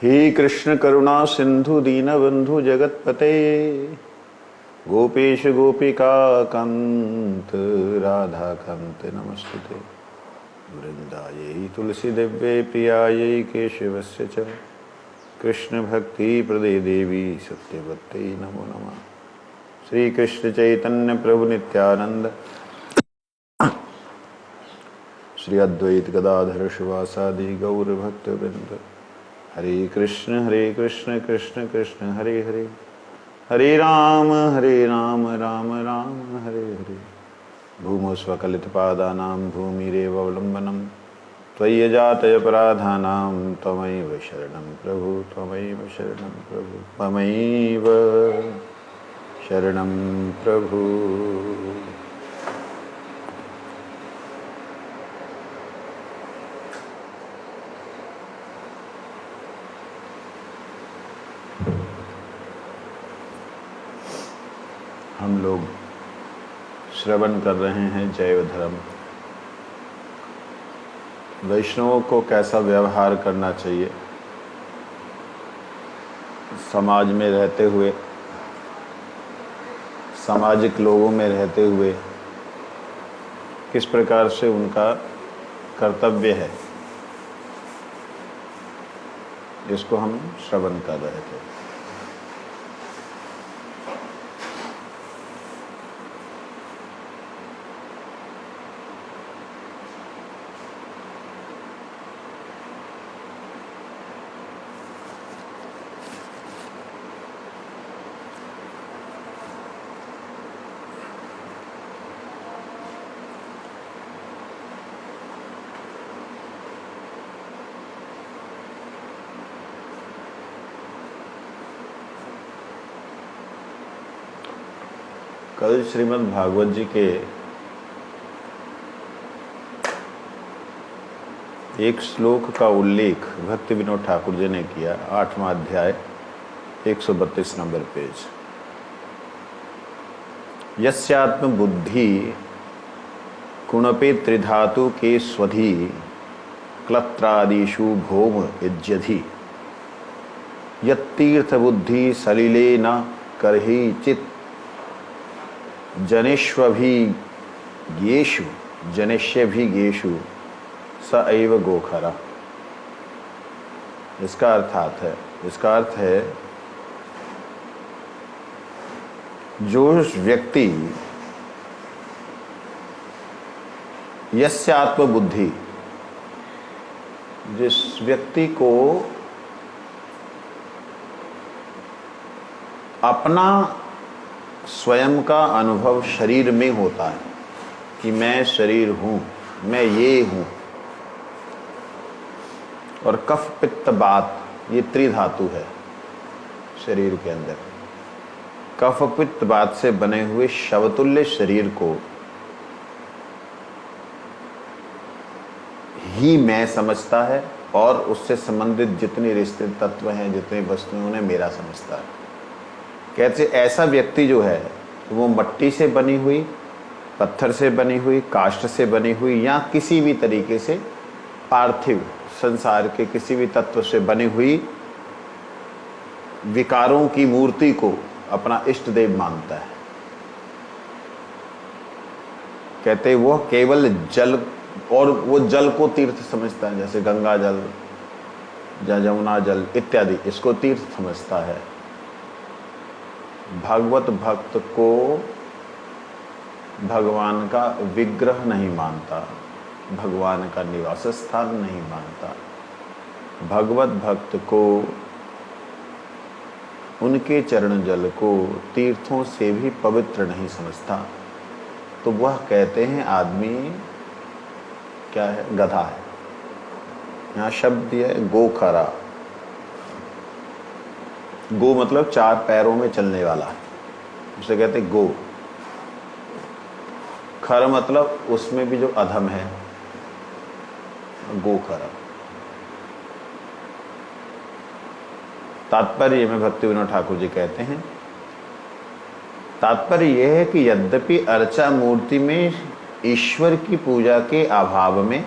हे कृष्ण करुणा सिंधु दीनबंधु जगतपते गोपेश गोपिका कांत राधा कांत नमस्तुते। वृंदायै तुलसी दिव्ये प्रियायै केशवस्य च कृष्ण भक्ति प्रदे देवी सत्यवत्यै नमो नमः। श्री कृष्ण चैतन्य प्रभु नित्यानंद श्री अद्वैत गदाधर शिवासादि गौर भक्त वृंद। हरे कृष्ण कृष्ण कृष्ण हरे हरे, हरे राम राम राम हरे हरे। भूमौ स्वकलितपादानां भूमिरेवावलम्बनं त्वय्यजातयपराधानां त्वमैव शरणं प्रभु, त्वमैव शरणं प्रभु, त्वमैव शरणं प्रभु। हम लोग श्रवण कर रहे हैं जैव धर्म। वैष्णवों को कैसा व्यवहार करना चाहिए, समाज में रहते हुए, सामाजिक लोगों में रहते हुए किस प्रकार से उनका कर्तव्य है, इसको हम श्रवण कर रहे थे। कल श्रीमद् भागवत जी के एक श्लोक का उल्लेख भक्ति विनोद ठाकुर जी ने किया। 8वां अध्याय 132 नंबर पेज। यस्यात्म बुद्धि कुणपे त्रिधातु के स्वधि क्लत्रादिषु भौम यज्यधि यत्तीर्थ बुद्धि सलिले न करहि चित् जनेष्वभिज्ञेषु जनेष्यभिज्ञेषु स एव गोखरा। इसका अर्थ है जो व्यक्ति यस्य आत्मबुद्धि, जिस व्यक्ति को अपना स्वयं का अनुभव शरीर में होता है कि मैं शरीर हूँ, मैं ये हूँ, और कफ पित्त बात ये त्रिधातु है शरीर के अंदर। कफ पित्त बात से बने हुए शवतुल्य शरीर को ही मैं समझता है और उससे संबंधित जितने रिश्ते तत्व हैं, जितनी वस्तुएं, उन्हें मेरा समझता है। कहते ऐसा व्यक्ति जो है वो मट्टी से बनी हुई, पत्थर से बनी हुई, काष्ठ से बनी हुई या किसी भी तरीके से पार्थिव संसार के किसी भी तत्व से बनी हुई विकारों की मूर्ति को अपना इष्ट देव मानता है। कहते वो केवल जल, और वो जल को तीर्थ समझता है, जैसे गंगा जल या जमुना जल इत्यादि, इसको तीर्थ समझता है। भगवत भक्त को भगवान का विग्रह नहीं मानता, भगवान का निवास स्थान नहीं मानता। भगवत भक्त को उनके चरण जल को तीर्थों से भी पवित्र नहीं समझता। तो वह कहते हैं आदमी क्या है, गधा है। यहाँ शब्द है गोखरा। गो मतलब 4 पैरों में चलने वाला, उसे कहते गो। खर मतलब उसमें भी जो अधम है, गोखरा। तात्पर्य में भक्ति विनोद ठाकुर जी कहते हैं, तात्पर्य यह है कि यद्यपि अर्चा मूर्ति में ईश्वर की पूजा के अभाव में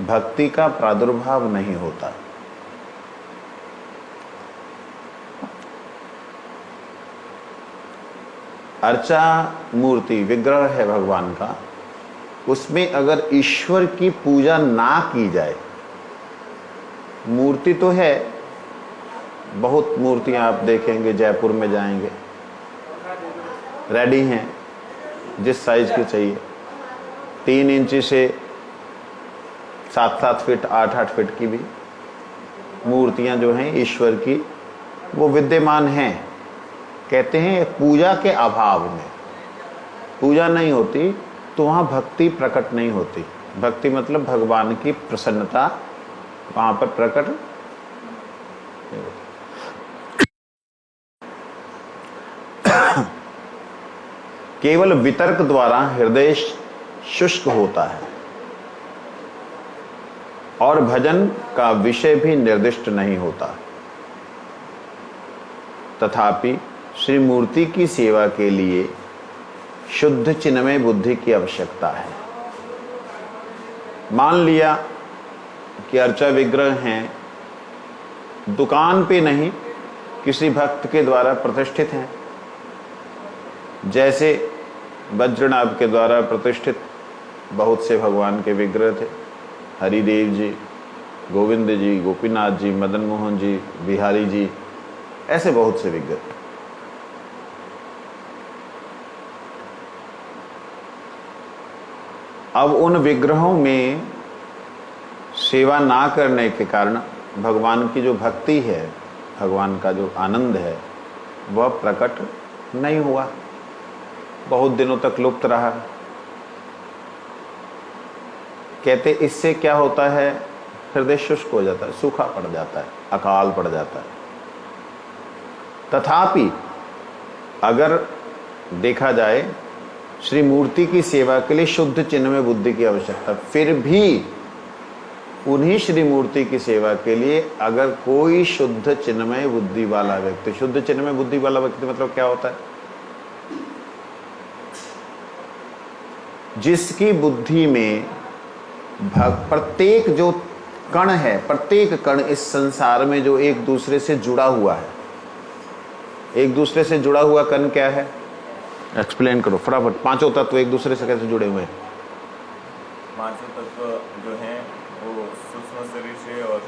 भक्ति का प्रादुर्भाव नहीं होता, अर्चा मूर्ति विग्रह है भगवान का, उसमें अगर ईश्वर की पूजा ना की जाए, मूर्ति तो है, बहुत मूर्तियां आप देखेंगे, जयपुर में जाएंगे रेडी हैं, जिस साइज की चाहिए, 3 इंच से 7-7 फीट 8-8 फीट की भी मूर्तियां जो हैं ईश्वर की वो विद्यमान हैं। कहते हैं पूजा के अभाव में, पूजा नहीं होती तो वहाँ भक्ति प्रकट नहीं होती। भक्ति मतलब भगवान की प्रसन्नता वहाँ पर प्रकट नहीं होती। केवल वितर्क द्वारा हृदय शुष्क होता है और भजन का विषय भी निर्दिष्ट नहीं होता। तथापि श्री मूर्ति की सेवा के लिए शुद्ध चिन्मय बुद्धि की आवश्यकता है। मान लिया कि अर्चा विग्रह हैं, दुकान पे नहीं, किसी भक्त के द्वारा प्रतिष्ठित हैं, जैसे वज्रनाभ के द्वारा प्रतिष्ठित बहुत से भगवान के विग्रह थे, हरिदेव जी, गोविंद जी, गोपीनाथ जी, मदन मोहन जी, बिहारी जी, ऐसे बहुत से विग्रह। अब उन विग्रहों में सेवा ना करने के कारण भगवान की जो भक्ति है, भगवान का जो आनंद है, वह प्रकट नहीं हुआ, बहुत दिनों तक लुप्त रहा। कहते इससे क्या होता है, हृदय शुष्क हो जाता है, सूखा पड़ जाता है, अकाल पड़ जाता है। तथापि अगर देखा जाए श्री मूर्ति की सेवा के लिए शुद्ध चिन्मय बुद्धि की आवश्यकता, फिर भी उन्हीं श्री मूर्ति की सेवा के लिए अगर कोई शुद्ध चिन्मय बुद्धि वाला व्यक्ति, शुद्ध चिन्मय बुद्धि वाला व्यक्ति मतलब क्या होता है, जिसकी बुद्धि में प्रत्येक जो कण है, प्रत्येक कण इस संसार में जो एक दूसरे से जुड़ा हुआ है, एक दूसरे से जुड़ा हुआ कण क्या है, एक्सप्लेन करो फटाफट। पांचों तत्व एक दूसरे से कैसे जुड़े हुए हैं? पांचों तत्व जो हैं वो सूक्ष्म शरीर से और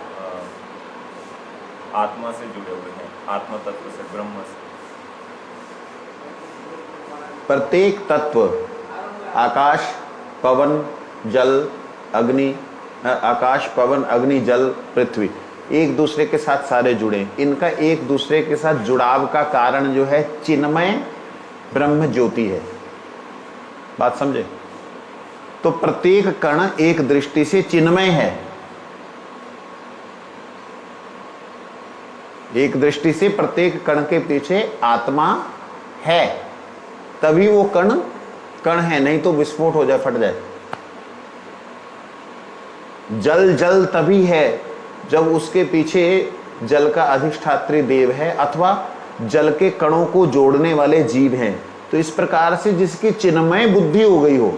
आत्मा से जुड़े हुए हैं, आत्मा तत्व से, ब्रह्म से। प्रत्येक तत्व आकाश पवन जल अग्नि, आकाश पवन अग्नि जल पृथ्वी एक दूसरे के साथ सारे जुड़े। इनका एक दूसरे के साथ जुड़ाव का कारण जो है चिन्मय ब्रह्म ज्योति है। बात समझे? तो प्रत्येक कण एक दृष्टि से चिन्मय है, एक दृष्टि से प्रत्येक कण के पीछे आत्मा है, तभी वो कण कण है, नहीं तो विस्फोट हो जाए, फट जाए। जल जल तभी है जब उसके पीछे जल का अधिष्ठात्री देव है अथवा जल के कणों को जोड़ने वाले जीव हैं। तो इस प्रकार से जिसकी चिन्मय बुद्धि हो गई हो,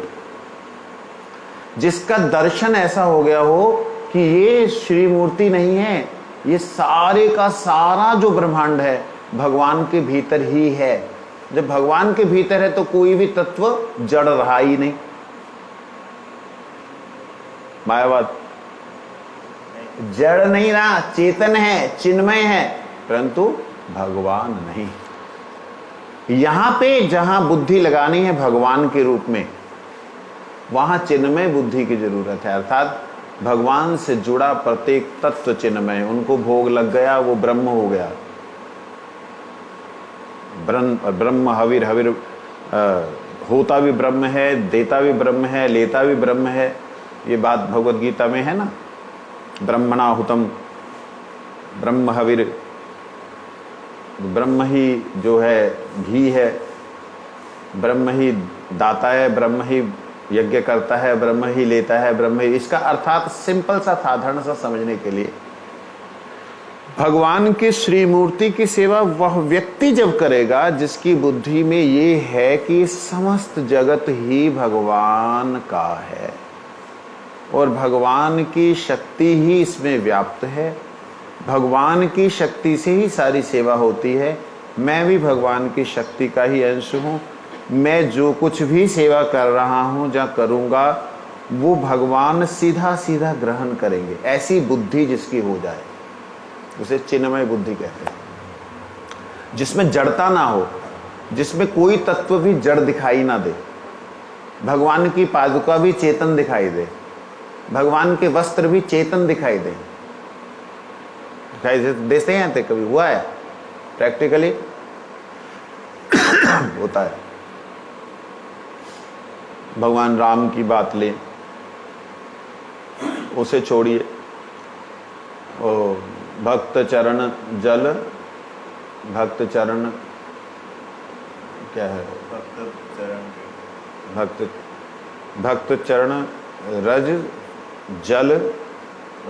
जिसका दर्शन ऐसा हो गया हो कि ये श्री मूर्ति नहीं है, ये सारे का सारा जो ब्रह्मांड है भगवान के भीतर ही है। जब भगवान के भीतर है तो कोई भी तत्व जड़ रहा ही नहीं। मायावाद जड़ नहीं रहा, चेतन है, चिन्मय है, परंतु भगवान नहीं। यहां पे जहां बुद्धि लगानी है भगवान के रूप में, वहां चिन्मय बुद्धि की जरूरत है। अर्थात भगवान से जुड़ा प्रत्येक तत्व चिन्मय, उनको भोग लग गया, वो ब्रह्म हो गया। ब्रह्म हविर हविर होता भी ब्रह्म है, देता भी ब्रह्म है, लेता भी ब्रह्म है। ये बात भगवत गीता में है ना, ब्रह्मणाहुतम ब्रह्म हविर, ब्रह्म ही जो है घी है, ब्रह्म ही दाता है, ब्रह्म ही यज्ञ करता है, ब्रह्म ही लेता है, ब्रह्म ही। इसका अर्थात सिंपल सा साधारण सा समझने के लिए, भगवान की श्री मूर्ति की सेवा वह व्यक्ति जब करेगा जिसकी बुद्धि में ये है कि समस्त जगत ही भगवान का है और भगवान की शक्ति ही इसमें व्याप्त है, भगवान की शक्ति से ही सारी सेवा होती है, मैं भी भगवान की शक्ति का ही अंश हूँ, मैं जो कुछ भी सेवा कर रहा हूँ या करूँगा वो भगवान सीधा सीधा ग्रहण करेंगे। ऐसी बुद्धि जिसकी हो जाए उसे चिन्मय बुद्धि कहते हैं, जिसमें जड़ता ना हो, जिसमें कोई तत्व भी जड़ दिखाई ना दे, भगवान की पादुका भी चेतन दिखाई दे, भगवान के वस्त्र भी चेतन दिखाई दे। देते हैं ते कभी हुआ है? प्रैक्टिकली होता है। भगवान राम की बात लें, उसे छोड़िए, ओ भक्त चरण जल, भक्त चरण क्या है? भक्त चरण रज जल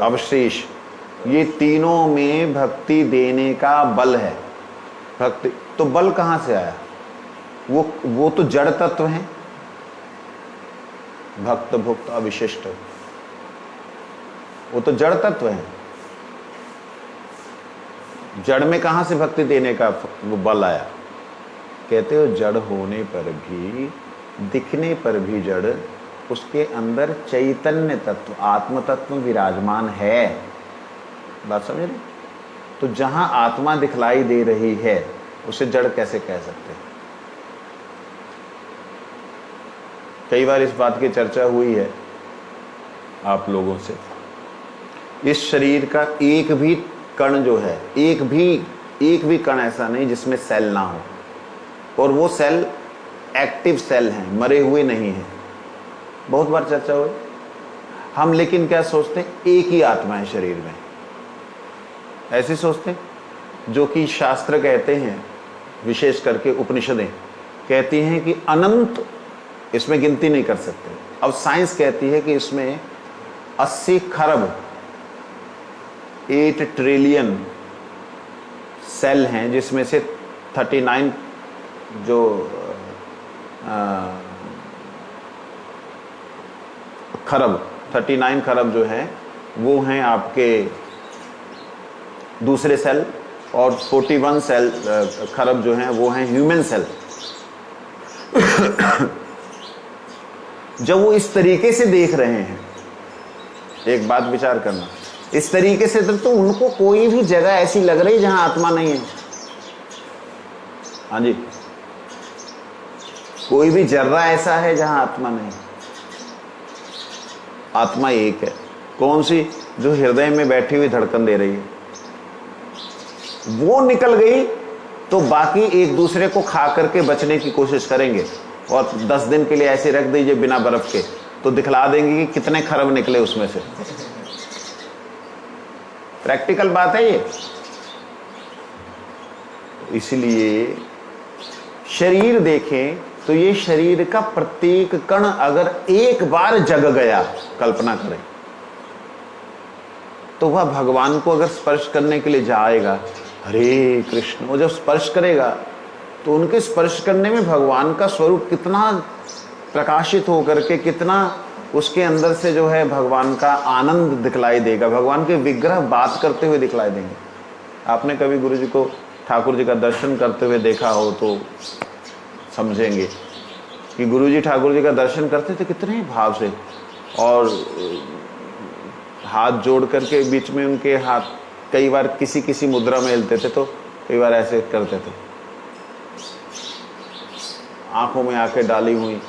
अवशेष, ये तीनों में भक्ति देने का बल है। भक्ति तो बल कहाँ से आया? वो तो जड़ तत्व हैं, भक्त भुक्त अविशिष्ट, वो तो जड़ तत्व है। जड़ में कहां से भक्ति देने का वो बल आया? कहते हो जड़ होने पर भी, दिखने पर भी जड़, उसके अंदर चैतन्य तत्व, आत्म तत्व विराजमान है। बात समझ रहे? तो जहां आत्मा दिखलाई दे रही है उसे जड़ कैसे कह सकते हैं? कई बार इस बात की चर्चा हुई है आप लोगों से। इस शरीर का एक भी कण जो है, एक भी कण ऐसा नहीं जिसमें सेल ना हो, और वो सेल एक्टिव सेल हैं, मरे हुए नहीं हैं। बहुत बार चर्चा हुई। हम लेकिन क्या सोचते हैं? एक ही आत्मा है शरीर में, ऐसे सोचते हैं। जो कि शास्त्र कहते हैं, विशेष करके उपनिषदें कहती हैं कि अनंत, इसमें गिनती नहीं कर सकते। अब साइंस कहती है कि इसमें 80 खरब 8 ट्रिलियन सेल हैं, जिसमें से 39 जो खरब 39 खरब जो हैं वो हैं आपके दूसरे सेल, और 41 सेल खरब जो हैं वो हैं ह्यूमन सेल। जब वो इस तरीके से देख रहे हैं, एक बात विचार करना, इस तरीके से तो उनको कोई भी जगह ऐसी लग रही जहां आत्मा नहीं है। हाँ जी, कोई भी जर्रा ऐसा है जहां आत्मा नहीं। आत्मा एक है। कौन सी? जो हृदय में बैठी हुई धड़कन दे रही है। वो निकल गई तो बाकी एक दूसरे को खा करके बचने की कोशिश करेंगे, और 10 दिन के लिए ऐसे रख दीजिए बिना बर्फ के, तो दिखला देंगे कि कितने खरब निकले उसमें से। प्रैक्टिकल बात है ये। इसलिए शरीर देखें तो ये शरीर का प्रत्येक कण अगर एक बार जग गया, कल्पना करें, तो वह भगवान को अगर स्पर्श करने के लिए जाएगा, हरे कृष्ण, वो जब स्पर्श करेगा तो उनके स्पर्श करने में भगवान का स्वरूप कितना प्रकाशित होकर के, कितना उसके अंदर से जो है भगवान का आनंद दिखलाई देगा। भगवान के विग्रह बात करते हुए दिखलाई देंगे। आपने कभी गुरु जी को, ठाकुर जी का दर्शन करते हुए देखा हो तो समझेंगे कि गुरु जी ठाकुर जी का दर्शन करते थे कितने भाव से, और हाथ जोड़ करके बीच में उनके हाथ कई बार किसी मुद्रा में हिलते थे, तो कई बार ऐसे करते थे, आंखों में आंखें डाली हुई।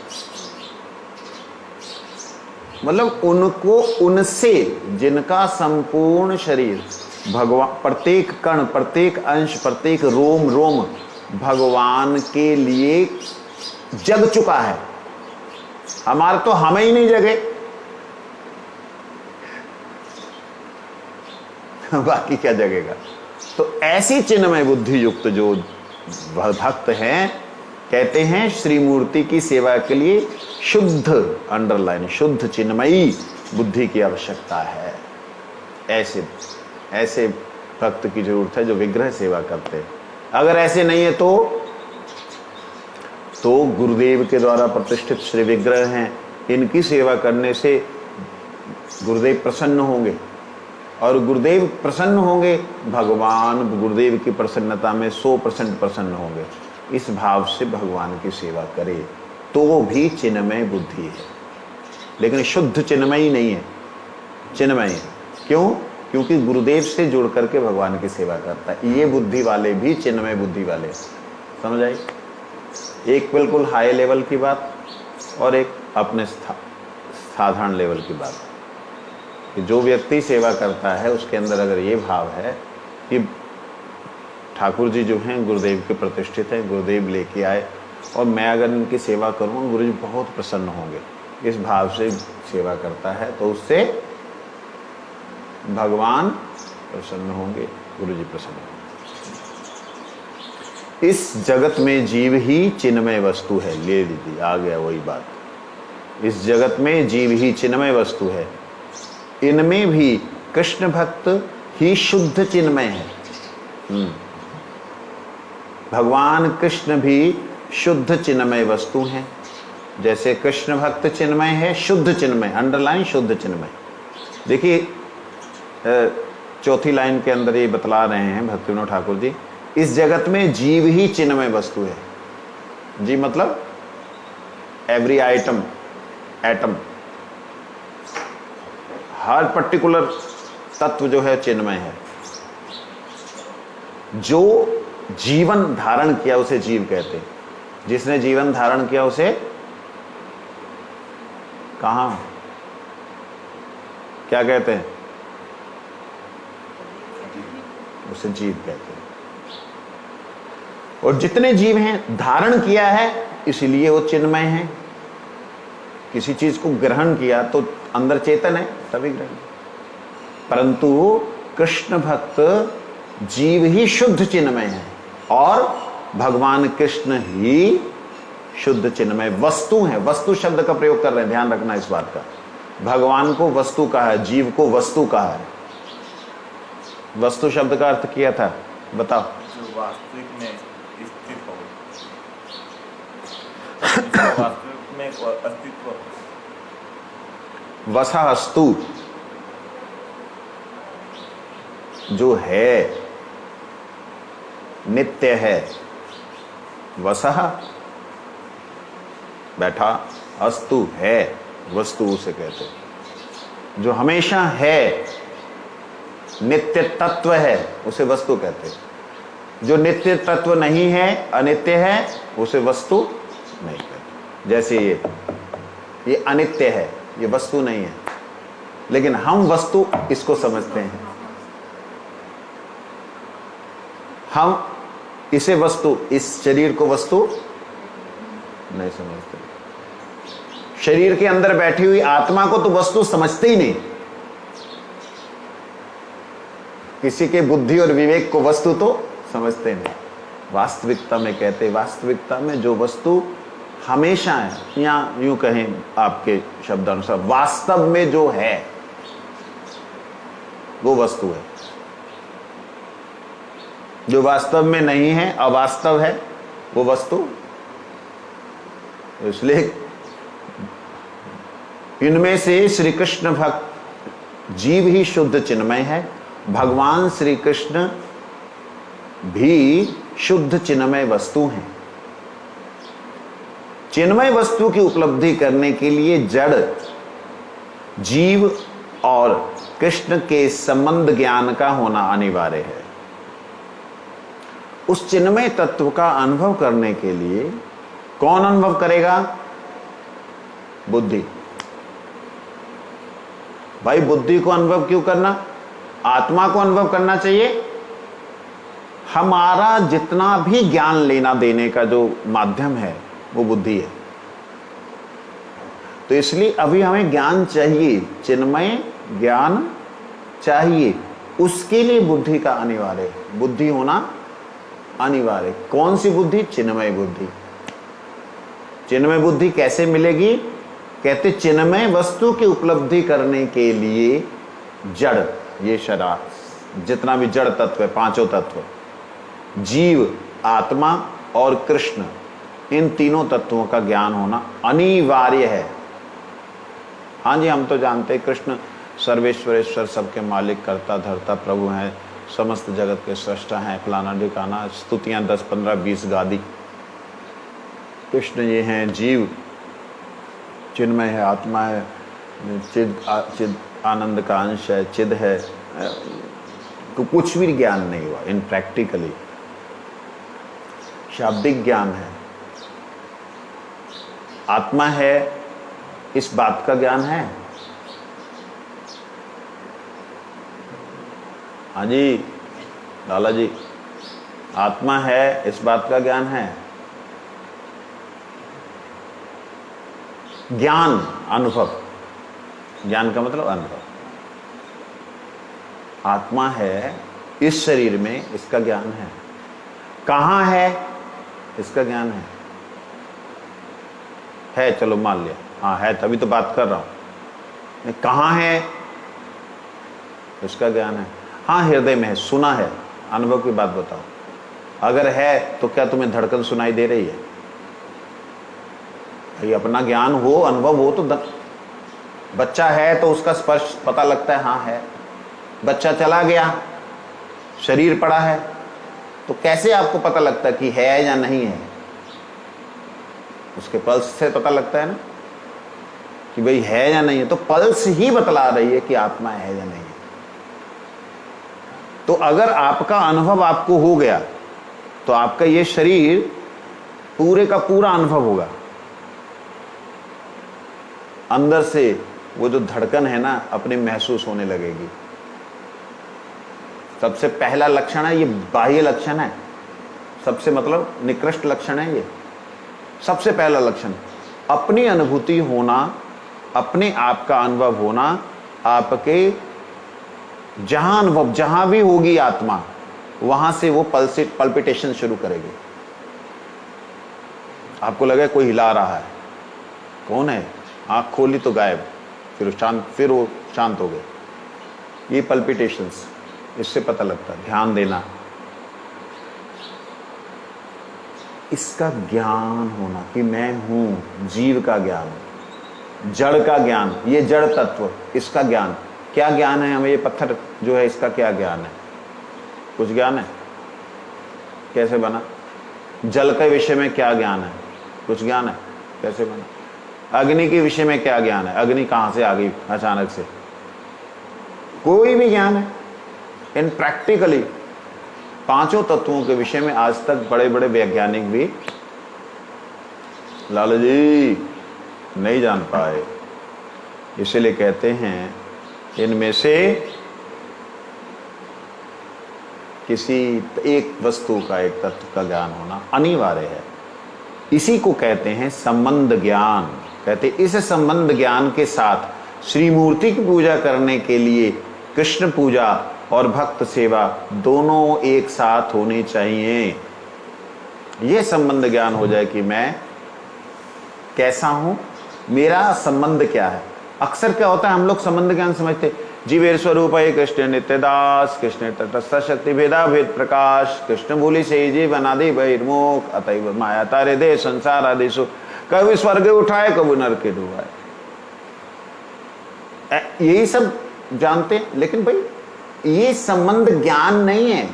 मतलब उनको, उनसे जिनका संपूर्ण शरीर भगवान, प्रत्येक कण, प्रत्येक अंश, प्रत्येक रोम रोम भगवान के लिए जग चुका है। हमारा तो हमें ही नहीं जगे, बाकी क्या जगेगा। तो ऐसी चिन्मय बुद्धि युक्त जो भक्त हैं, कहते हैं श्री मूर्ति की सेवा के लिए शुद्ध, अंडरलाइन, शुद्ध चिन्मयी बुद्धि की आवश्यकता है। ऐसे भक्त की जरूरत है जो विग्रह सेवा करते हैं। अगर ऐसे नहीं है तो गुरुदेव के द्वारा प्रतिष्ठित श्री विग्रह हैं, इनकी सेवा करने से गुरुदेव प्रसन्न होंगे, और गुरुदेव प्रसन्न होंगे, भगवान गुरुदेव की प्रसन्नता में 100% प्रसन्न होंगे। इस भाव से भगवान की सेवा करे तो वो भी चिन्मय बुद्धि है, लेकिन शुद्ध चिन्मयी नहीं है, चिन्मय है। क्यों? क्योंकि गुरुदेव से जुड़ करके भगवान की सेवा करता है। ये बुद्धि वाले भी चिन्मय बुद्धि वाले हैं। समझ आई? एक बिल्कुल हाई लेवल की बात और एक अपने साधारण लेवल की बात कि जो व्यक्ति सेवा करता है उसके अंदर अगर ये भाव है कि ठाकुर जी जो हैं गुरुदेव के प्रतिष्ठित हैं, गुरुदेव लेके आए और मैं अगर इनकी सेवा करूँ गुरु जी बहुत प्रसन्न होंगे, इस भाव से सेवा करता है तो उससे भगवान प्रसन्न होंगे, गुरु जी प्रसन्न होंगे। इस जगत में जीव ही चिन्मय वस्तु है। ले लीजिए, आ गया वही बात। इस जगत में जीव ही चिन्मय वस्तु है, इनमें भी कृष्ण भक्त ही शुद्ध चिन्मय है। भगवान कृष्ण भी शुद्ध चिन्मय वस्तु हैं। जैसे कृष्ण भक्त चिन्मय है, शुद्ध चिन्मय, अंडरलाइन शुद्ध चिन्मय। देखिए चौथी लाइन के अंदर ये बतला रहे हैं भक्ति विनोद ठाकुर जी, इस जगत में जीव ही चिन्मय वस्तु है। जी मतलब एवरी आइटम, एटम, हर पर्टिकुलर तत्व जो है चिन्मय है। जो जीवन धारण किया उसे जीव कहते हैं। जिसने जीवन धारण किया उसे कहां क्या कहते हैं? उसे जीव कहते हैं। और जितने जीव हैं धारण किया है इसलिए वो चिन्मय है। किसी चीज को ग्रहण किया तो अंदर चेतन है तभी ग्रहण। परंतु कृष्ण भक्त जीव ही शुद्ध चिन्मय है और भगवान कृष्ण ही शुद्ध चिन्मय वस्तु है। वस्तु शब्द का प्रयोग कर रहे हैं, ध्यान रखना इस बात का। भगवान को वस्तु कहा है, जीव को वस्तु कहा है। वस्तु शब्द का अर्थ किया था, बताओ। जो वास्तविक में स्थित हो, वास्तविक में अस्तित्व। वसास्तु जो है, नित्य है। वसह बैठा, अस्तु है, वस्तु उसे कहते हैं। जो हमेशा है, नित्य तत्व है, उसे वस्तु कहते हैं। जो नित्य तत्व नहीं है, अनित्य है, उसे वस्तु नहीं कहते। जैसे ये अनित्य है, ये वस्तु नहीं है, लेकिन हम वस्तु इसको समझते हैं। हम इसे वस्तु, इस शरीर को वस्तु नहीं समझते। शरीर के अंदर बैठी हुई आत्मा को तो वस्तु समझते ही नहीं। किसी के बुद्धि और विवेक को वस्तु तो समझते नहीं। वास्तविकता में कहते, वास्तविकता में जो वस्तु हमेशा है, या यूं कहें आपके शब्दानुसार वास्तव में जो है वो वस्तु है। जो वास्तव में नहीं है, अवास्तव है, वो वस्तु। इसलिए इनमें से श्री कृष्ण भक्त जीव ही शुद्ध चिन्मय है। भगवान श्री कृष्ण भी शुद्ध चिन्मय वस्तु हैं। चिन्मय वस्तु की उपलब्धि करने के लिए जड़, जीव और कृष्ण के संबंध ज्ञान का होना अनिवार्य है। उस चिन्मय तत्व का अनुभव करने के लिए कौन अनुभव करेगा? बुद्धि। भाई बुद्धि को अनुभव क्यों करना? आत्मा को अनुभव करना चाहिए। हमारा जितना भी ज्ञान लेना देने का जो माध्यम है वो बुद्धि है। तो इसलिए अभी हमें ज्ञान चाहिए, चिन्मय ज्ञान चाहिए। उसके लिए बुद्धि का अनिवार्य है, बुद्धि होना अनिवार्य। कौन सी बुद्धि? चिन्मय बुद्धि। चिन्मय बुद्धि कैसे मिलेगी? कहते चिन्मय वस्तु की उपलब्धि करने के लिए जड़, ये शरीर जितना भी जड़ तत्व है, पांचों तत्व, जीव, आत्मा और कृष्ण, इन तीनों तत्वों का ज्ञान होना अनिवार्य है। हाँ जी, हम तो जानते हैं कृष्ण सर्वेश्वरेश्वर, सबके मालिक, कर्ता धर्ता प्रभु हैं, समस्त जगत के सृष्टा हैं, फलाना ढिकाना, स्तुतियाँ 10, 15, 20 गा दी, कृष्ण ये हैं जीव, चिन्मय है, आत्मा है, चिद आनंद का अंश है, चिद है, तो कुछ भी ज्ञान नहीं हुआ इन प्रैक्टिकली। शाब्दिक ज्ञान है, आत्मा है, इस बात का ज्ञान है। हाँ जी लाला जी, आत्मा है, इस बात का ज्ञान है। ज्ञान, अनुभव, ज्ञान का मतलब अनुभव। आत्मा है इस शरीर में, इसका ज्ञान है। कहाँ है, इसका ज्ञान है चलो मान लिया, हाँ है, तभी तो बात कर रहा हूं। कहाँ है, इसका ज्ञान है। हाँ हृदय में है, सुना है, अनुभव की बात बताओ। अगर है तो क्या तुम्हें धड़कन सुनाई दे रही है? ये अपना ज्ञान हो, अनुभव हो तो बच्चा है तो उसका स्पर्श पता लगता है, हाँ है। बच्चा चला गया, शरीर पड़ा है, तो कैसे आपको पता लगता है कि है या नहीं है? उसके पल्स से पता लगता है ना कि भाई है या नहीं है, तो पल्स ही बतला रही है कि आत्मा है या नहीं है। तो अगर आपका अनुभव आपको हो गया तो आपका ये शरीर पूरे का पूरा अनुभव होगा। अंदर से वो जो धड़कन है ना अपने महसूस होने लगेगी। सबसे पहला लक्षण है ये, बाह्य लक्षण है, सबसे मतलब निकृष्ट लक्षण है ये। सबसे पहला लक्षण अपनी अनुभूति होना, अपने आप का अनुभव होना। आपके जहां अनुभव, जहां भी होगी आत्मा, वहां से वो पल्पिटेशन शुरू करेगी। आपको लगे कोई हिला रहा है, कौन है? आंख खोली तो गायब, फिर वो शांत हो गए। ये पल्पिटेशंस, इससे पता लगता है। ध्यान देना, इसका ज्ञान होना कि मैं हूं, जीव का ज्ञान, जड़ का ज्ञान, ये जड़ तत्व, इसका ज्ञान। क्या ज्ञान है हमें? ये पत्थर जो है इसका क्या ज्ञान है? कुछ ज्ञान है? कैसे बना? जल के विषय में क्या ज्ञान है? कुछ ज्ञान है? कैसे बना? अग्नि के विषय में क्या ज्ञान है? अग्नि कहां से आ गई अचानक से? कोई भी ज्ञान है? इन प्रैक्टिकली पांचों तत्वों के विषय में आज तक बड़े बड़े वैज्ञानिक भी लाला जी नहीं जान पाए। इसलिए कहते हैं इनमें से किसी एक वस्तु का, एक तत्व का ज्ञान होना अनिवार्य है। इसी को कहते हैं संबंध ज्ञान। कहते इस संबंध ज्ञान के साथ श्री मूर्ति की पूजा करने के लिए कृष्ण पूजा और भक्त सेवा दोनों एक साथ होनी चाहिए। यह संबंध ज्ञान हो जाए कि मैं कैसा हूं, मेरा संबंध क्या है। अक्सर क्या होता है, हम लोग संबंध ज्ञान समझते जीवेर स्वरूप है कृष्ण नित्यदास, कृष्ण तटस्थ शक्ति भेदा भेद प्रकाश, कृष्ण भूलि से जीव अनादि बहिर्मुख, अतएव माया तारे दे संसार आदिशु, कभी स्वर्ग उठाए कभी नरक डुबाए। यही सब जानते हैं, लेकिन भाई ये संबंध ज्ञान नहीं है।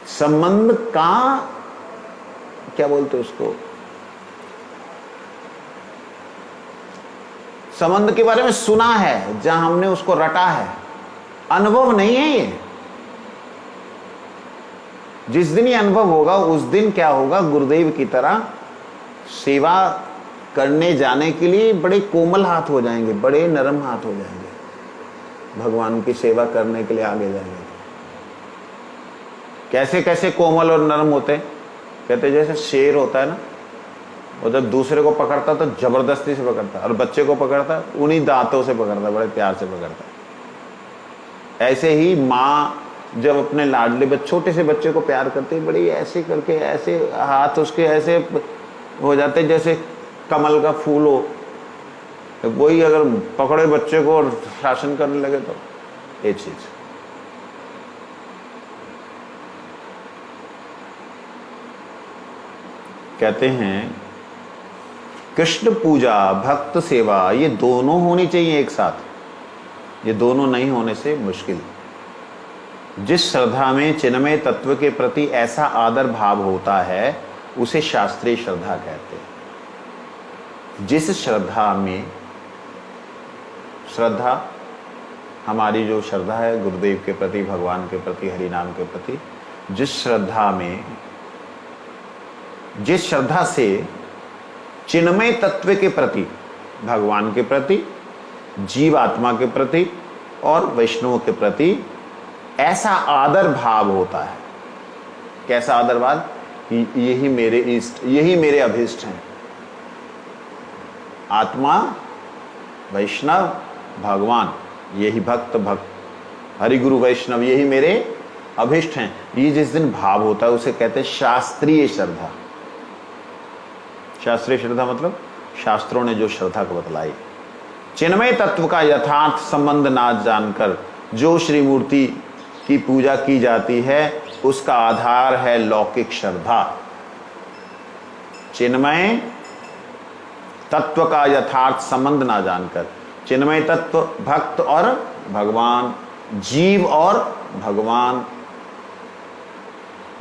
संबंध का क्या बोलते उसको, संबंध के बारे में सुना है, जहां हमने उसको रटा है, अनुभव नहीं है ये। जिस दिन ये अनुभव होगा उस दिन क्या होगा, गुरुदेव की तरह सेवा करने जाने के लिए बड़े कोमल हाथ हो जाएंगे, बड़े नरम हाथ हो जाएंगे, भगवान की सेवा करने के लिए आगे जाएंगे। कैसे कैसे कोमल और नरम होते हैं? कहते जैसे शेर होता है ना, वो जब दूसरे को पकड़ता तो जबरदस्ती से पकड़ता, और बच्चे को पकड़ता उन्हीं दांतों से पकड़ता, बड़े प्यार से पकड़ता। ऐसे ही माँ जब अपने लाडले छोटे से बच्चे को प्यार करती है, बड़ी ऐसे करके, ऐसे हाथ उसके ऐसे हो जाते जैसे कमल का फूल हो। वही अगर पकड़े बच्चे को और शासन करने लगे तो ये चीज। कहते हैं कृष्ण पूजा भक्त सेवा ये दोनों होनी चाहिए एक साथ। ये दोनों नहीं होने से मुश्किल। जिस श्रद्धा में चिन्मय तत्व के प्रति ऐसा आदर भाव होता है उसे शास्त्रीय श्रद्धा कहते हैं। जिस श्रद्धा में, श्रद्धा हमारी जो श्रद्धा है गुरुदेव के प्रति, भगवान के प्रति, हरि नाम के प्रति, जिस श्रद्धा से चिन्मय तत्व के प्रति, भगवान के प्रति, जीवात्मा के प्रति और वैष्णव के प्रति ऐसा आदर भाव होता है। कैसा आदर भाव? यही मेरे इष्ट, यही मेरे अभिष्ट हैं। आत्मा, वैष्णव, भगवान, यही भक्त, हरि गुरु वैष्णव, यही मेरे अभिष्ट हैं। ये जिस दिन भाव होता है उसे कहते हैं शास्त्रीय श्रद्धा। शास्त्रीय श्रद्धा मतलब शास्त्रों ने जो श्रद्धा को बतलाई। चिन्मय तत्व का यथार्थ संबंध ना जानकर जो श्री मूर्ति की पूजा की जाती है उसका आधार है लौकिक श्रद्धा। चिन्मय तत्व का यथार्थ संबंध ना जानकर, चिन्मय तत्व भक्त और भगवान, जीव और भगवान,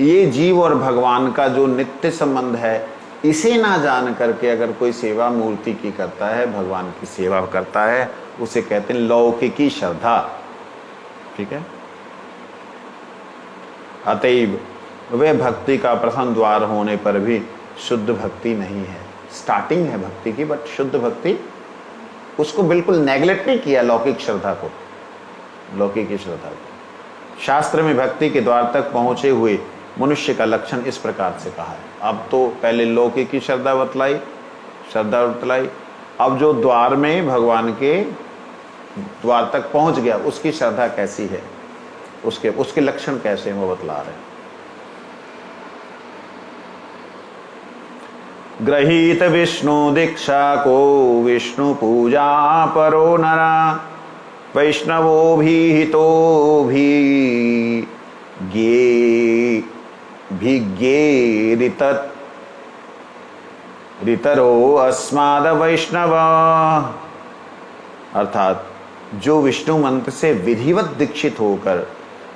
ये जीव और भगवान का जो नित्य संबंध है, इसे ना जान करके अगर कोई सेवा मूर्ति की करता है, भगवान की सेवा करता है, उसे कहते हैं लौकिकी श्रद्धा। ठीक है। अतएव वह भक्ति का प्रथम द्वार होने पर भी शुद्ध भक्ति नहीं है। स्टार्टिंग है भक्ति की, बट शुद्ध भक्ति, उसको बिल्कुल नेग्लेक्ट नहीं किया लौकिक श्रद्धा को, लौकिकी श्रद्धा को। शास्त्र में भक्ति के द्वार तक पहुंचे हुए मनुष्य का लक्षण इस प्रकार से कहा है। अब तो पहले लौकिकी श्रद्धा बतलाई, अब जो द्वार में भगवान के द्वार तक पहुंच गया उसकी श्रद्धा कैसी है, उसके लक्षण कैसे हैं वो बतला रहे हैं। ग्रहीत विष्णु दीक्षा को विष्णु पूजा परो नरा, वैष्णवो भी हितो भी गे ऋतरो अस्माद वैष्णव। अर्थात जो विष्णु मंत्र से विधिवत दीक्षित होकर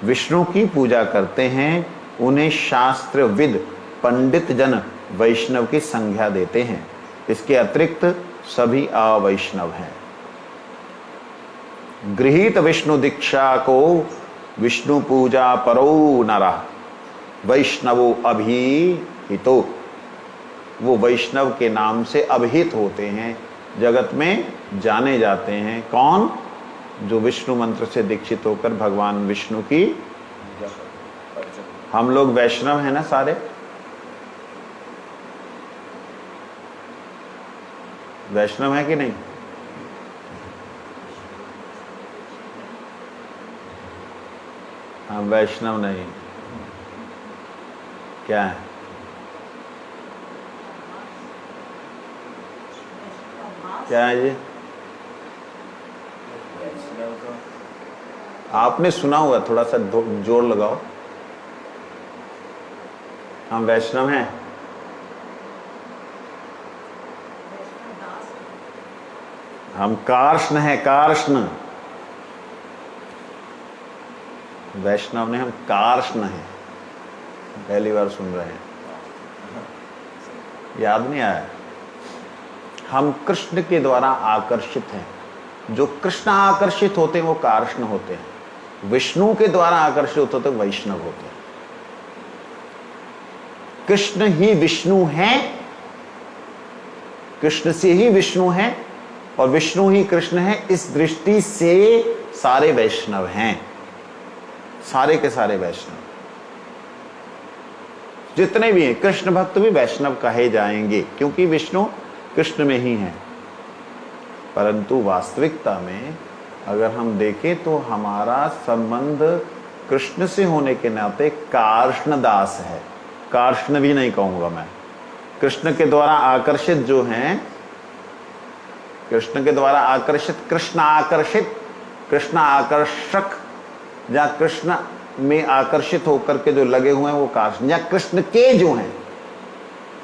विष्णु की पूजा करते हैं उन्हें शास्त्रविद पंडित जन वैष्णव की संज्ञा देते हैं। इसके अतिरिक्त सभी अवैष्णव हैं। गृहीत विष्णु दीक्षा को विष्णु पूजा परो नरा, वैष्णवो अभिहितो, वो वैष्णव के नाम से अभिहित होते हैं, जगत में जाने जाते हैं। कौन? जो विष्णु मंत्र से दीक्षित होकर भगवान विष्णु की, हम लोग वैष्णव हैं ना सारे, वैष्णव है कि नहीं? हम वैष्णव नहीं, क्या है? क्या है ये? आपने सुना होगा, थोड़ा सा जोर लगाओ। हम वैष्णव हैं। हम कार्ष्ण हैं, कार्ष्ण। वैष्णव ने, हम कार्ष्ण हैं। पहली बार सुन रहे हैं, याद नहीं आया? हम कृष्ण के द्वारा आकर्षित हैं। जो कृष्ण आकर्षित होते हैं वो कार्ष्ण होते हैं, विष्णु के द्वारा आकर्षित होते वैष्णव होते हैं। कृष्ण ही विष्णु हैं, कृष्ण से ही विष्णु हैं और विष्णु ही कृष्ण है। इस दृष्टि से सारे वैष्णव हैं, सारे के सारे वैष्णव जितने भी हैं। कृष्ण भक्त भी वैष्णव कहे जाएंगे क्योंकि विष्णु कृष्ण में ही हैं। परंतु वास्तविकता में अगर हम देखें तो हमारा संबंध कृष्ण से होने के नाते कार्ष्ण दास है। कार्ष्ण भी नहीं कहूंगा मैं। कृष्ण के द्वारा आकर्षित जो हैं, कृष्ण के द्वारा आकर्षित, कृष्ण आकर्षित, कृष्ण आकर्षक, जहाँ कृष्ण में आकर्षित होकर के जो लगे हुए हैं वो कार्ष्ण, या कृष्ण के जो हैं,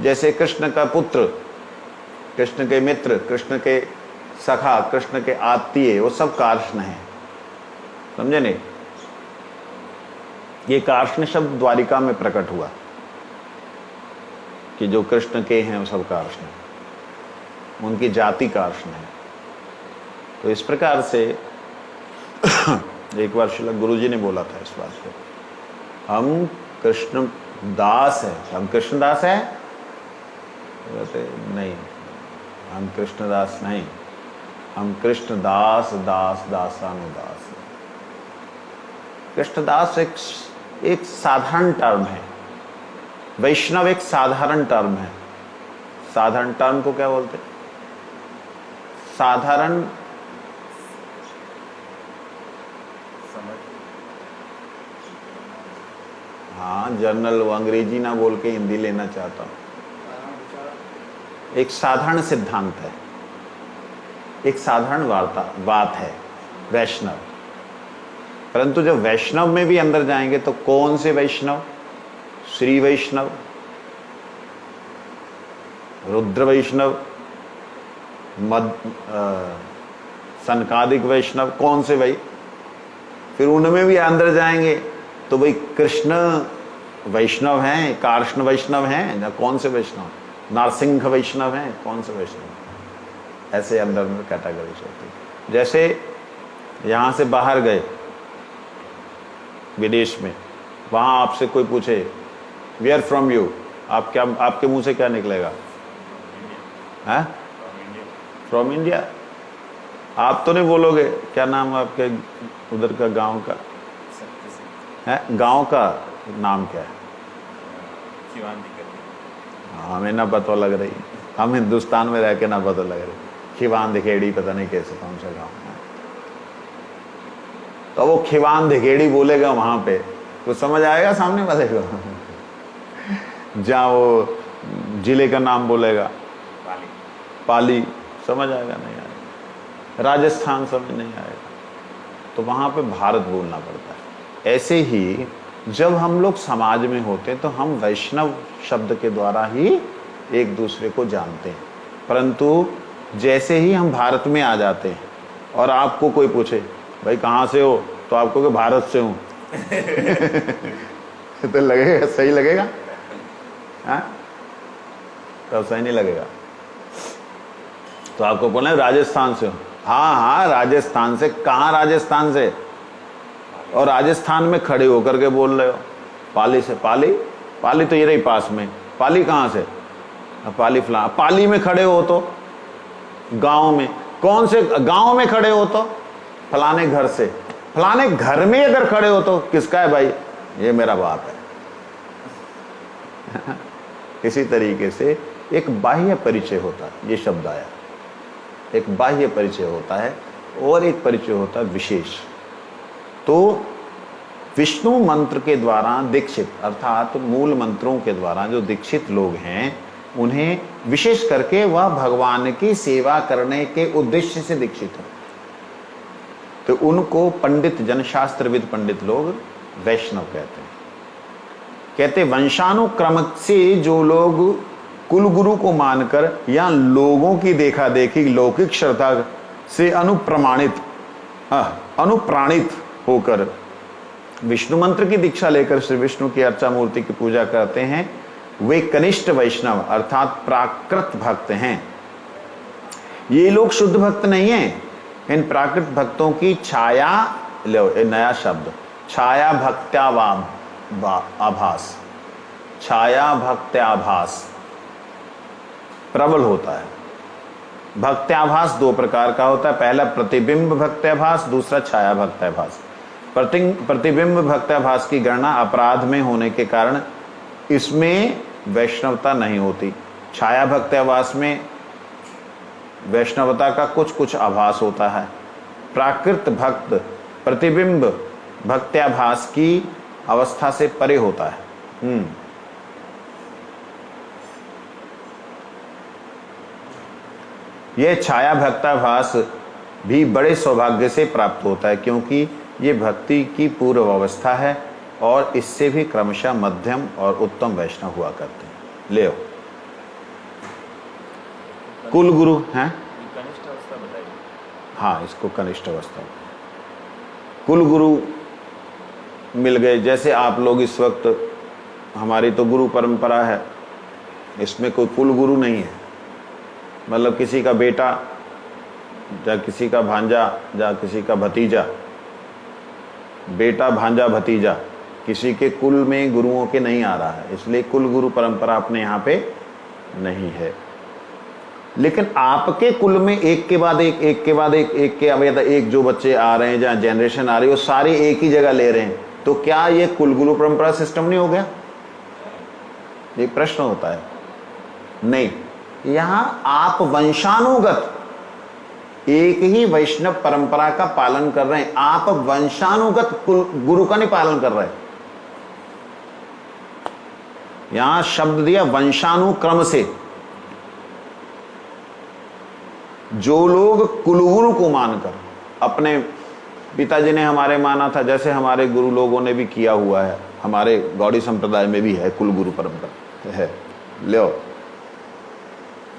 जैसे कृष्ण का पुत्र, कृष्ण के मित्र, कृष्ण के सखा, कृष्ण के आत्मीय, वो सब कार्ष्ण हैं। समझे नहीं? ये कार्ष्ण शब्द द्वारिका में प्रकट हुआ। कि जो कृष्ण के हैं वो सब कार्ष्ण है, उनकी जाति कार्ष्ण है। तो इस प्रकार से एक बार श्रील गुरुजी ने बोला था इस बात को, हम कृष्ण दास है, हम कृष्णदास है, कहते नहीं, हम कृष्णदास नहीं, हम कृष्णदास दास दासानुदास। कृष्णदास एक साधारण टर्म है, वैष्णव एक साधारण टर्म है। साधारण टर्म को क्या बोलते हैं? साधारण समझ। हाँ, जर्नल वो अंग्रेजी ना बोल के हिंदी लेना चाहता हूँ। एक साधारण सिद्धांत है, एक साधारण बात है वैष्णव। परंतु जब वैष्णव में भी अंदर जाएंगे तो कौन से वैष्णव? श्री वैष्णव, रुद्र वैष्णव, सनकादिक वैष्णव, कौन से भाई? फिर उनमें भी अंदर जाएंगे तो भाई कृष्ण वैष्णव हैं, कार्ष्ण वैष्णव हैं, या कौन से वैष्णव? नारसिंह वैष्णव हैं, कौन से वैष्णव? ऐसे अंदर में कैटेगरीज होती है। जैसे यहाँ से बाहर गए विदेश में, वहाँ आपसे कोई पूछे वेयर फ्रॉम यू, आप क्या, आपके मुंह से क्या निकलेगा? हैं? From India. आप तो नहीं बोलोगे क्या नाम है आपके उधर का गांव का? है गांव का नाम क्या है? हमें ना पता लग रही, हम हिंदुस्तान में रह के ना पता लग रही। खिवान दिखेड़ी, पता नहीं कैसे कौन सा गांव है। तो वो खिवान दिखेड़ी बोलेगा वहां पे तो समझ आएगा सामने वाले को। जहाँ वो जिले का नाम बोलेगा पाली, समझ आएगा? नहीं आएगा। राजस्थान समझ नहीं आएगा। तो वहां पे भारत बोलना पड़ता है। ऐसे ही जब हम लोग समाज में होते हैं तो हम वैष्णव शब्द के द्वारा ही एक दूसरे को जानते हैं। परंतु जैसे ही हम भारत में आ जाते हैं और आपको कोई पूछे भाई कहाँ से हो, तो आपको कि भारत से हूँ तो लगेगा, सही लगेगा? हाँ, तब सही नहीं लगेगा। तो आपको बोले राजस्थान से हो, हाँ हाँ राजस्थान से। कहाँ राजस्थान से? और राजस्थान में खड़े होकर के बोल रहे हो पाली से। पाली? पाली तो ये रही पास में। पाली कहाँ से? पाली फला। पाली में खड़े हो तो गांव में। कौन से गांव में खड़े हो तो? फलाने घर से। फलाने घर में अगर खड़े हो तो किसका है भाई? ये मेरा बाप है। इसी तरीके से एक बाह्य परिचय होता है, ये शब्द आया। एक बाह्य परिचय होता है और एक परिचय होता है विशेष। तो विष्णु मंत्र के द्वारा दीक्षित, अर्थात मूल मंत्रों के द्वारा जो दीक्षित लोग हैं उन्हें विशेष करके वह भगवान की सेवा करने के उद्देश्य से दीक्षित है। तो उनको पंडित, जनशास्त्रविद पंडित लोग वैष्णव कहते हैं। कहते वंशानुक्रम से जो लोग कुल गुरु को मानकर या लोगों की देखा देखी लौकिक श्रद्धा से अनुप्राणित होकर विष्णु मंत्र की दीक्षा लेकर श्री विष्णु की अर्चा मूर्ति की पूजा करते हैं, वे कनिष्ठ वैष्णव अर्थात प्राकृत भक्त हैं। ये लोग शुद्ध भक्त नहीं हैं। इन प्राकृत भक्तों की छाया, लो नया शब्द, छाया भक्त्याभास, छाया भक्त्याभास प्रबल होता है। भक्त्याभास दो प्रकार का होता है, पहला प्रतिबिंब भक्त्याभास, दूसरा छाया भक्त्याभास। प्रतिबिंब भक्त्याभास की गणना अपराध में होने के कारण इसमें वैष्णवता नहीं होती। छाया भक्त्याभास में वैष्णवता का कुछ कुछ आभास होता है। प्राकृत भक्त प्रतिबिंब भक्त्याभास की अवस्था से परे होता है। यह छाया भक्ताभास भी बड़े सौभाग्य से प्राप्त होता है, क्योंकि ये भक्ति की पूर्व अवस्था है और इससे भी क्रमशः मध्यम और उत्तम वैष्णव हुआ करते हैं। ले कुल गुरु हैं, कनिष्ठ अवस्था बताइए। हाँ, इसको कनिष्ठ अवस्था। कुल गुरु मिल गए। जैसे आप लोग इस वक्त, हमारी तो गुरु परंपरा है इसमें कोई कुल गुरु नहीं है। मतलब किसी का बेटा या किसी का भांजा या किसी का भतीजा, बेटा भांजा भतीजा किसी के कुल में गुरुओं के नहीं आ रहा है, इसलिए कुल गुरु परंपरा अपने यहाँ पे नहीं है। लेकिन आपके कुल में एक के बाद एक, एक के बाद एक के बाद एक जो बच्चे आ रहे हैं, जहाँ जनरेशन आ रही है, वो सारे एक ही जगह ले रहे हैं, तो क्या ये कुल गुरु परंपरा सिस्टम नहीं हो गया? ये प्रश्न होता है। नहीं, यहां आप वंशानुगत एक ही वैष्णव परंपरा का पालन कर रहे हैं, आप वंशानुगत गुरु का नहीं पालन कर रहे। यहां शब्द दिया वंशानुक्रम से। जो लोग कुलगुरु को मानकर, अपने पिताजी ने हमारे माना था, जैसे हमारे गुरु लोगों ने भी किया हुआ है, हमारे गौड़ी संप्रदाय में भी है कुलगुरु परंपरा है। लो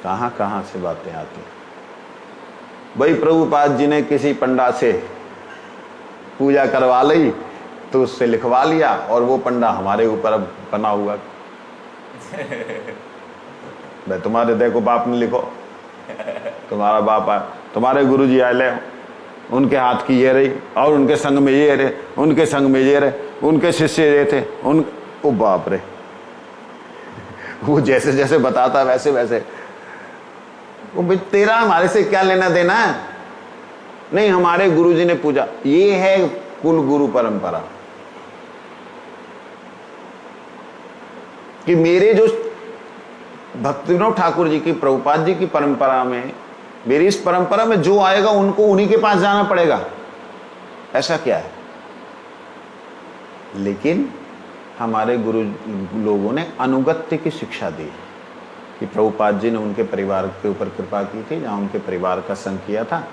कहां कहां से बातें आती हैं। भाई प्रभुपाद जी ने किसी पंडा से पूजा करवा ली तो उससे लिखवा लिया, और वो पंडा हमारे ऊपर अब बना हुआ। भाई तुम्हारे देखो बाप ने लिखो, तुम्हारा बाप आया, तुम्हारे गुरुजी आए ले, उनके हाथ की ये रही, और उनके संग में ये रहे, उनके संग में ये रहे, उनके शिष्य ये थे, उन ओ बाप रे, वो जैसे जैसे बताता वैसे वैसे। वो भाई तेरा हमारे से क्या लेना देना है? नहीं, हमारे गुरुजी ने पूजा। ये है कुल गुरु परंपरा। कि मेरे जो भक्तिविनोद ठाकुर जी की, प्रभुपाद जी की परंपरा में, मेरी इस परंपरा में जो आएगा उनको उन्हीं के पास जाना पड़ेगा, ऐसा क्या है? लेकिन हमारे गुरु लोगों ने अनुगत्य की शिक्षा दी कि प्रभुपाद जी ने उनके परिवार के ऊपर कृपा की थी, जहाँ उनके परिवार का संग किया था,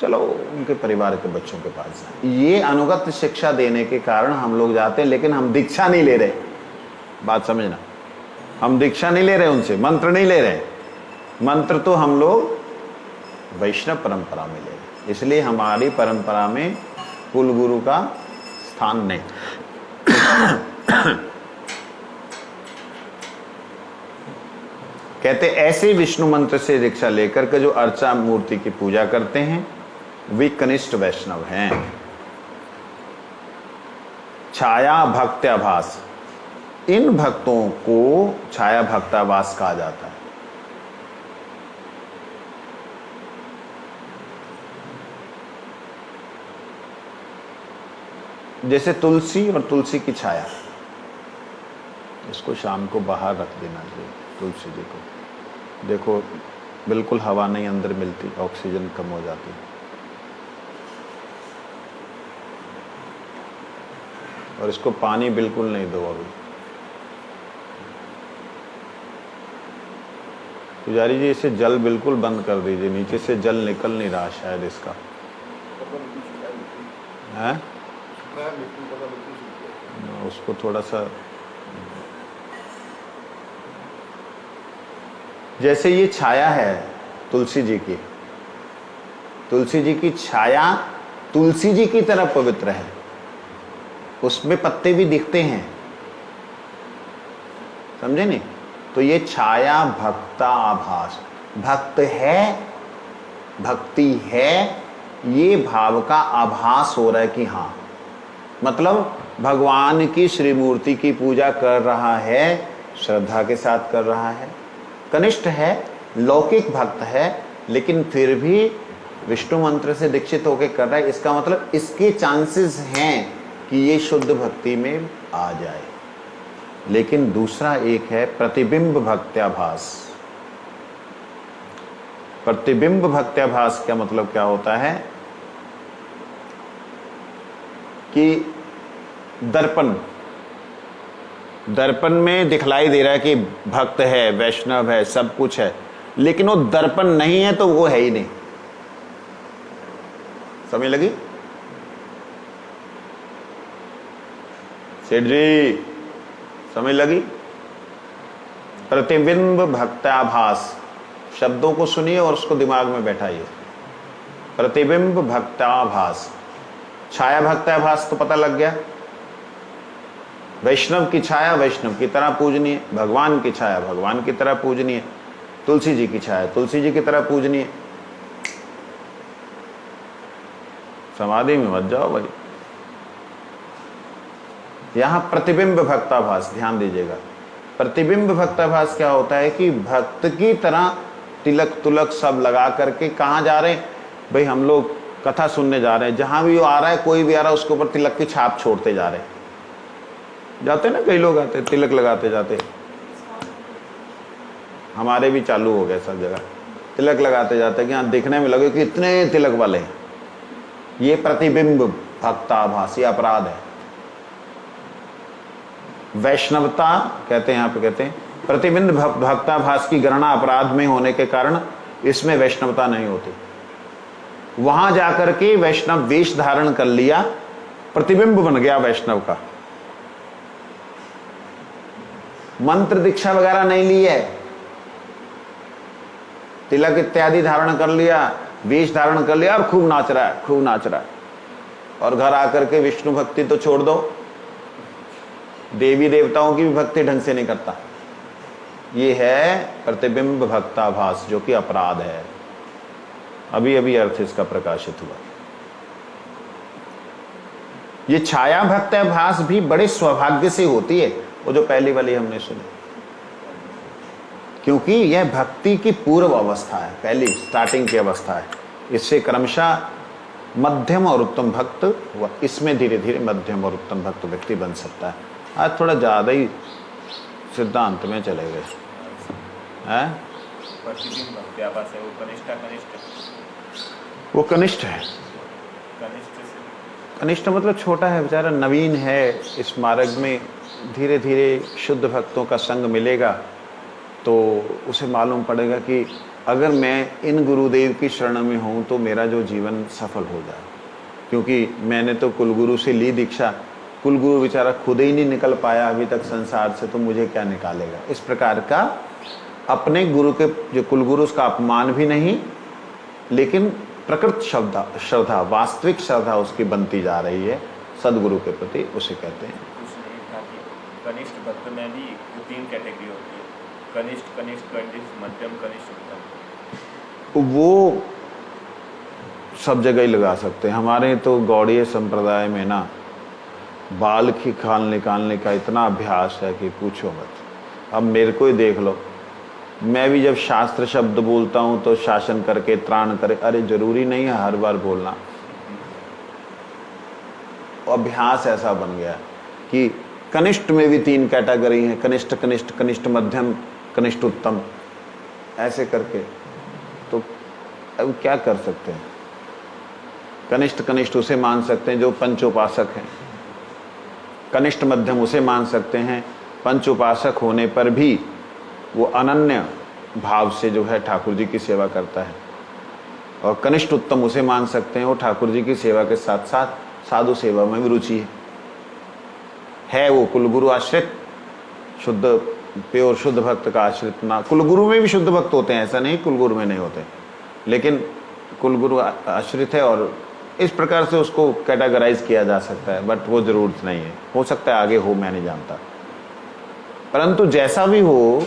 चलो उनके परिवार के बच्चों के पास जाए। ये अनुगत्य शिक्षा देने के कारण हम लोग जाते हैं, लेकिन हम दीक्षा नहीं ले रहे। बात समझना, हम दीक्षा नहीं ले रहे उनसे, मंत्र नहीं ले रहे। मंत्र तो हम लोग वैष्णव परंपरा में ले रहे, इसलिए हमारी परंपरा में कुल गुरु का स्थान नहीं। कहते ऐसे विष्णु मंत्र से दीक्षा लेकर के जो अर्चा मूर्ति की पूजा करते हैं वे कनिष्ठ वैष्णव हैं। छाया भक्त्याभास, इन भक्तों को छाया भक्ताभास कहा जाता है। जैसे तुलसी और तुलसी की छाया, इसको शाम को बाहर रख देना चाहिए तुलसी जी को। देखो बिल्कुल हवा नहीं अंदर मिलती, ऑक्सीजन कम हो जाती है। और इसको पानी बिल्कुल नहीं दो अभी। पुजारी जी इसे जल बिल्कुल बंद कर दीजिए, नीचे से जल निकल नहीं रहा शायद इसका है। उसको थोड़ा सा, जैसे ये छाया है तुलसी जी की, तुलसी जी की छाया तुलसी जी की तरह पवित्र है, उसमें पत्ते भी दिखते हैं, समझे नहीं? तो ये छाया भक्ता आभास, भक्त है, भक्ति है, ये भाव का आभास हो रहा है कि हाँ, मतलब भगवान की श्री मूर्ति की पूजा कर रहा है, श्रद्धा के साथ कर रहा है, कनिष्ठ है, लौकिक भक्त है, लेकिन फिर भी विष्णु मंत्र से दीक्षित होकर कर रहा है। इसका मतलब इसके चांसेस हैं कि ये शुद्ध भक्ति में आ जाए। लेकिन दूसरा एक है प्रतिबिंब भक्त्याभास। प्रतिबिंब भक्त्याभास का मतलब क्या होता है कि दर्पण, दर्पण में दिखलाई दे रहा है कि भक्त है, वैष्णव है, सब कुछ है, लेकिन वो दर्पण नहीं है तो वो है ही नहीं। समझ लगी सेठ जी? समझ लगी? प्रतिबिंब भक्ताभास, शब्दों को सुनिए और उसको दिमाग में बैठाइए। प्रतिबिंब भक्ताभास, छाया भक्ताभास तो पता लग गया, वैष्णव की छाया वैष्णव की तरह पूजनीय, भगवान की छाया भगवान की तरह पूजनीय, तुलसी जी की छाया तुलसी जी की तरह पूजनीय। समाधि में मत जाओ भाई। यहां प्रतिबिंब भक्ताभास, ध्यान दीजिएगा। प्रतिबिंब भक्ताभास क्या होता है कि भक्त की तरह तिलक तुलक सब लगा करके कहां जा रहे हैं भाई, हम लोग कथा सुनने जा रहे हैं, जहां भी वो आ रहा है कोई भी आ रहा है उसके ऊपर तिलक की छाप छोड़ते जा रहे हैं। जाते ना कई लोग आते तिलक लगाते जाते, हमारे भी चालू हो गया सब जगह तिलक लगाते जाते कि यहाँ देखने में लगे कि इतने तिलक वाले हैं। ये प्रतिबिंब भक्ताभास, ये अपराध है। वैष्णवता कहते हैं, यहाँ पे कहते हैं प्रतिबिंब भक्ताभास की गणना अपराध में होने के कारण इसमें वैष्णवता नहीं होती। वहां जाकर के वैष्णव वेश धारण कर लिया, प्रतिबिंब बन गया वैष्णव का। मंत्र दीक्षा वगैरह नहीं ली है, तिलक इत्यादि धारण कर लिया, वेश धारण कर लिया और खूब नाच रहा है, खूब नाच रहा है। और घर आकर के विष्णु भक्ति तो छोड़ दो, देवी देवताओं की भी भक्ति ढंग से नहीं करता। ये है प्रतिबिंब भक्ताभास, जो कि अपराध है। अभी अभी अर्थ इसका प्रकाशित हुआ। ये छाया भक्ताभास भी बड़े सौभाग्य से होती है, वो जो पहली वाली हमने सुनी, क्योंकि यह भक्ति की पूर्व अवस्था है, पहली स्टार्टिंग की अवस्था है। इससे क्रमशः मध्यम और उत्तम भक्त हुआ, इसमें धीरे धीरे मध्यम और उत्तम भक्त व्यक्ति बन सकता है। आज थोड़ा ज्यादा ही सिद्धांत में चले गए हैं। प्रतिबिंब भक्ताभास है, वो कनिष्ठ वो कनिष्ठ है। कनिष्ठ मतलब छोटा है, बेचारा नवीन है। इस मार्ग में धीरे धीरे शुद्ध भक्तों का संग मिलेगा तो उसे मालूम पड़ेगा कि अगर मैं इन गुरुदेव की शरण में हूँ तो मेरा जो जीवन सफल हो जाए। क्योंकि मैंने तो कुलगुरु से ली दीक्षा, कुलगुरु बेचारा खुद ही नहीं निकल पाया अभी तक संसार से, तो मुझे क्या निकालेगा। इस प्रकार का अपने गुरु के, जो कुलगुरु, उसका अपमान भी नहीं, लेकिन प्रकृत श्रद्धा वास्तविक श्रद्धा उसकी बनती जा रही है सदगुरु के प्रति, उसे कहते हैं। कनिष्ठ भक्त में भी 3 कैटेगरी होती है, कनिष्ठ, मध्यम, कनिष्ठ, उत्तम। वो सब जगह ही लगा सकते हैं। हमारे तो गौड़ीय संप्रदाय में ना बाल की खाल निकालने का इतना अभ्यास है कि पूछो मत। अब मेरे को ही देख लो, मैं भी जब शास्त्र शब्द बोलता हूं तो शासन करके त्राण करे, अरे जरूरी नहीं है हर बार बोलना। अभ्यास ऐसा बन गया कि कनिष्ठ में भी 3 कैटेगरी हैं, कनिष्ठ, कनिष्ठ, कनिष्ठ मध्यम, कनिष्ठ उत्तम, ऐसे करके। तो अब क्या कर सकते हैं। कनिष्ठ कनिष्ठ उसे मान सकते हैं जो पंचोपासक हैं, कनिष्ठ मध्यम उसे मान सकते हैं पंचोपासक होने पर भी वो अनन्य भाव से जो है ठाकुर जी की सेवा करता है, और कनिष्ठ उत्तम उसे मान सकते हैं वो ठाकुर जी की सेवा के साथ साथ साधु सेवा में भी रुचि है। वो कुलगुरु आश्रित शुद्ध प्योर शुद्ध भक्त का आश्रित ना, कुलगुरु में भी शुद्ध भक्त होते हैं, ऐसा नहीं कुलगुरु में नहीं होते, लेकिन कुलगुरु आश्रित है और इस प्रकार से उसको कैटेगराइज किया जा सकता है। बट वो जरूरत नहीं है, हो सकता है आगे हो, मैं नहीं जानता। परंतु जैसा भी हो,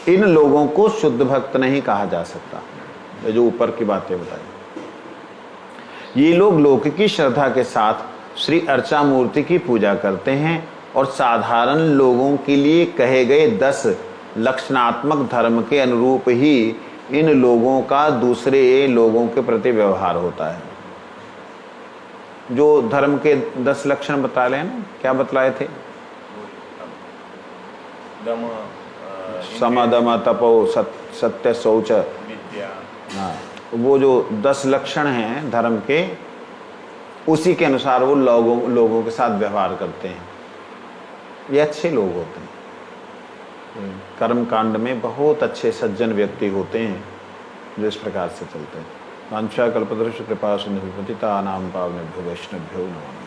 इन लोगों को शुद्ध भक्त नहीं कहा जा सकता। ये जो ऊपर की बातें बताई, ये लोग लौकिकी श्रद्धा के साथ श्री अर्चा मूर्ति की पूजा करते हैं और साधारण लोगों के लिए कहे गए 10 लक्षणात्मक धर्म के अनुरूप ही इन लोगों का दूसरे लोगों के प्रति व्यवहार होता है। जो धर्म के 10 लक्षण बता रहे हैं ना, क्या बतलाए थे? दम, सम दम तपो सत्य शौच विद्या। हाँ, वो जो 10 लक्षण हैं धर्म के, उसी के अनुसार वो लोगों के साथ व्यवहार करते हैं। ये अच्छे लोग होते हैं, कर्म कांड में बहुत अच्छे सज्जन व्यक्ति होते हैं जो इस प्रकार से चलते हैं। वांछा कल्पतरुश्च कृपा सिंधु पतितानां पावनेभ्यो वैष्णवेभ्यो नमः।